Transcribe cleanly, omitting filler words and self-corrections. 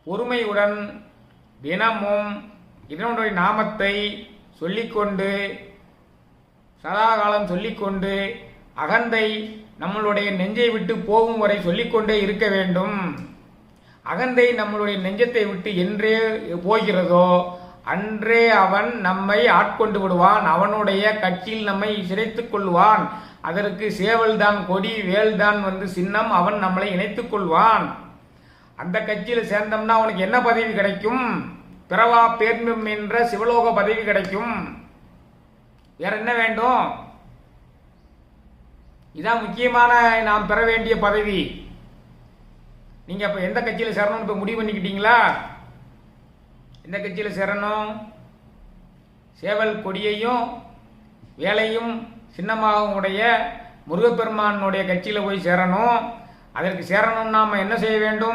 பொறுமையுடன் தினமும் இதனுடைய நாமத்தை சொல்லிக்கொண்டு சதாகாலம் சொல்லிக்கொண்டு அகந்தை நம்மளுடைய நெஞ்சை விட்டு போகும் வரை சொல்லிக்கொண்டே இருக்க வேண்டும். அகந்தை நம்மளுடைய நெஞ்சத்தை விட்டு என்றே போகிறதோ அன்றே அவன் நம்மை ஆட்கொண்டு விடுவான். அவனுடைய கட்சியில் நம்மை சிறைத்துக் கொள்வான். அதற்கு சேவல்தான் கொடி, வேல்தான் சின்னம். அவன் நம்மளை இணைத்துக் கொள்வான். அந்த கட்சியில் சேர்ந்தோம்னா அவனுக்கு என்ன பதவி கிடைக்கும்? பிறவா பேர்மம் என்ற சிவலோக பதவி கிடைக்கும். வேற என்ன வேண்டும்? இதான் முக்கியமான நாம் பெற வேண்டிய பதவி. நீங்க அப்ப எந்த கட்சியில் சேரணும் இப்ப முடிவு பண்ணிக்கிட்டீங்களா? எந்த கட்சியில் சேரணும்? சேவல் கொடியையும் வேலையும் சின்னமாகவும் உடைய முருகப்பெருமானுடைய கட்சியில் போய் சேரணும். அதற்கு சேரணும் நாம என்ன செய்ய வேண்டும்?